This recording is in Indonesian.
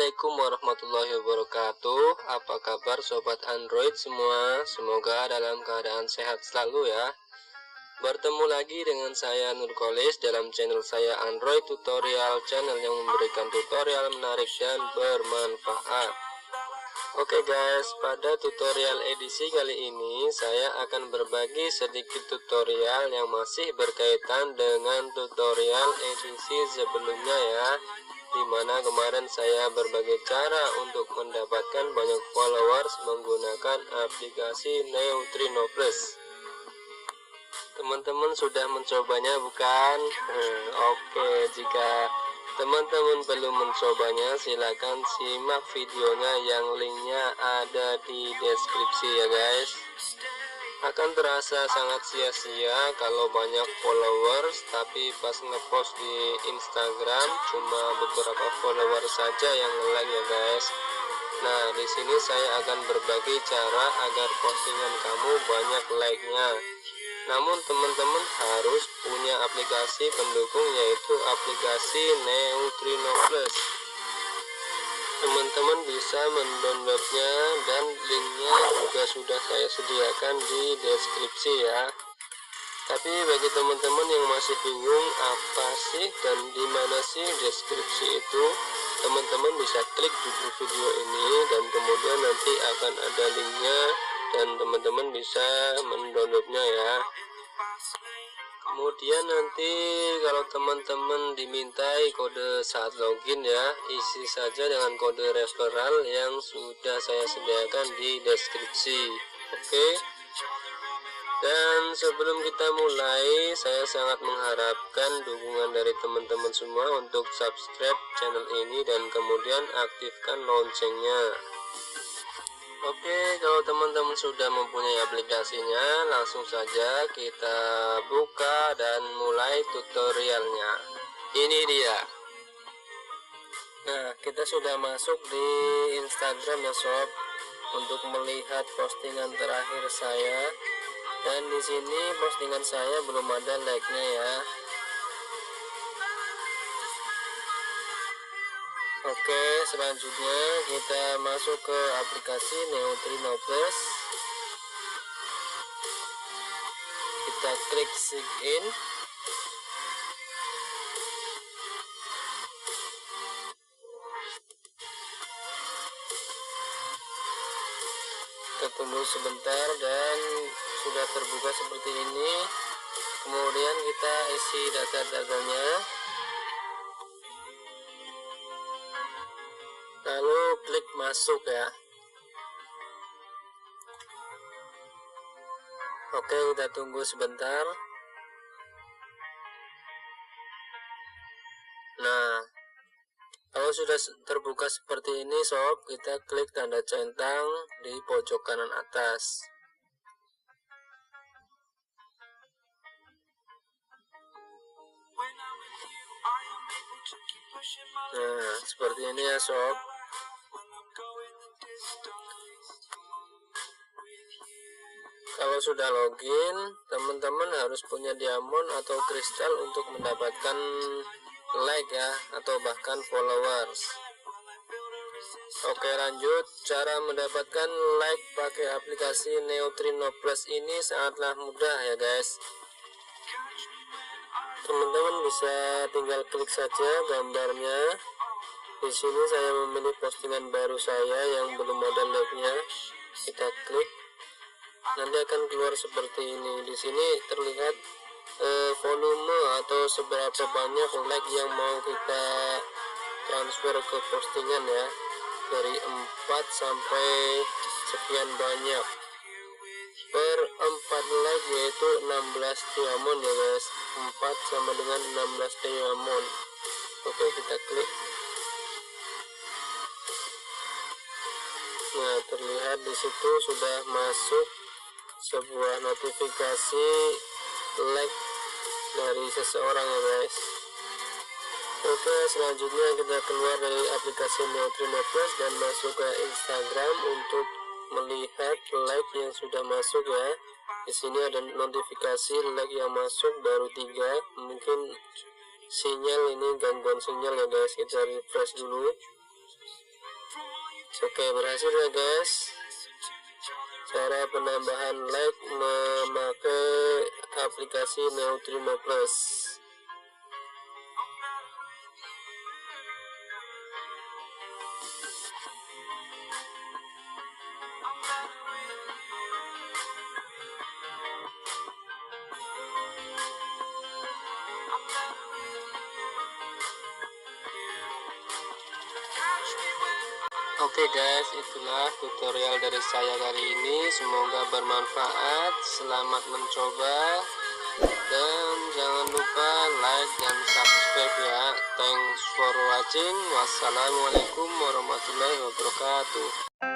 Assalamualaikum warahmatullahi wabarakatuh. Apa kabar sobat Android semua? Semoga dalam keadaan sehat selalu ya. Bertemu lagi dengan saya Nurkolis dalam channel saya Android Tutorial, channel yang memberikan tutorial menarik dan bermanfaat. Oke guys, pada tutorial edisi kali ini saya akan berbagi sedikit tutorial yang masih berkaitan dengan tutorial edisi sebelumnya ya, dimana kemarin saya berbagi cara untuk mendapatkan banyak followers menggunakan aplikasi Neutrino Plus. Teman-teman sudah mencobanya bukan? Oke, jika teman-teman belum mencobanya silakan simak videonya yang linknya ada di deskripsi ya guys. Akan terasa sangat sia-sia kalau banyak followers tapi pas ngepost di Instagram cuma beberapa followers saja yang nge-like ya guys. Nah, di sini saya akan berbagi cara agar postingan kamu banyak like-nya. Namun teman-teman harus punya aplikasi pendukung, yaitu aplikasi Neutrino Plus. Teman-teman bisa mendownloadnya dan linknya juga sudah saya sediakan di deskripsi ya. Tapi bagi teman-teman yang masih bingung apa sih dan di mana sih deskripsi itu, teman-teman bisa klik judul video ini dan kemudian nanti akan ada linknya dan teman-teman bisa mendownloadnya ya. Kemudian nanti kalau teman-teman dimintai kode saat login ya, isi saja dengan kode referral yang sudah saya sediakan di deskripsi. Oke. Dan sebelum kita mulai, saya sangat mengharapkan dukungan dari teman-teman semua untuk subscribe channel ini dan kemudian aktifkan loncengnya. Oke, kalau teman-teman sudah mempunyai aplikasinya, langsung saja kita buka dan mulai tutorialnya. Ini dia. Nah, kita sudah masuk di Instagram ya sob, untuk melihat postingan terakhir saya. Dan di sini postingan saya belum ada like-nya ya. Oke, selanjutnya kita masuk ke aplikasi Neutrino Plus. Kita klik sign in. Kita tunggu sebentar dan sudah terbuka seperti ini. Kemudian kita isi data-datanya. Lalu klik masuk ya. Oke, kita tunggu sebentar. Nah, kalau sudah terbuka seperti ini sob, kita klik tanda centang di pojok kanan atas. Nah, seperti ini ya sob. Kalau sudah login, teman-teman harus punya diamond atau kristal untuk mendapatkan like ya, atau bahkan followers. Oke, lanjut. Cara mendapatkan like pakai aplikasi Neutrino Plus ini sangatlah mudah ya guys. Teman-teman bisa tinggal klik saja gambarnya. Di sini saya memilih postingan baru saya yang belum ada like-nya. Kita klik. Nanti akan keluar seperti ini. Di sini terlihat volume atau seberapa banyak like yang mau kita transfer ke postingan ya, dari 4 sampai sekian banyak. Per 4 like yaitu 16 diamond ya guys. 4 sama dengan 16 diamond. Oke, kita klik. Nah, terlihat di situ sudah masuk sebuah notifikasi like dari seseorang ya guys. Oke, selanjutnya kita keluar dari aplikasi Neutrino Plus dan masuk ke Instagram untuk melihat like yang sudah masuk ya. Di sini ada notifikasi like yang masuk baru 3. Mungkin sinyal ini gangguan sinyal ya guys. Kita refresh dulu. Oke, berhasil ya guys. Cara penambahan like memakai aplikasi Neutrino Plus. Oke guys, itulah tutorial dari saya kali ini. Semoga bermanfaat. Selamat mencoba. Dan jangan lupa like dan subscribe ya. Thanks for watching. Wassalamualaikum warahmatullahi wabarakatuh.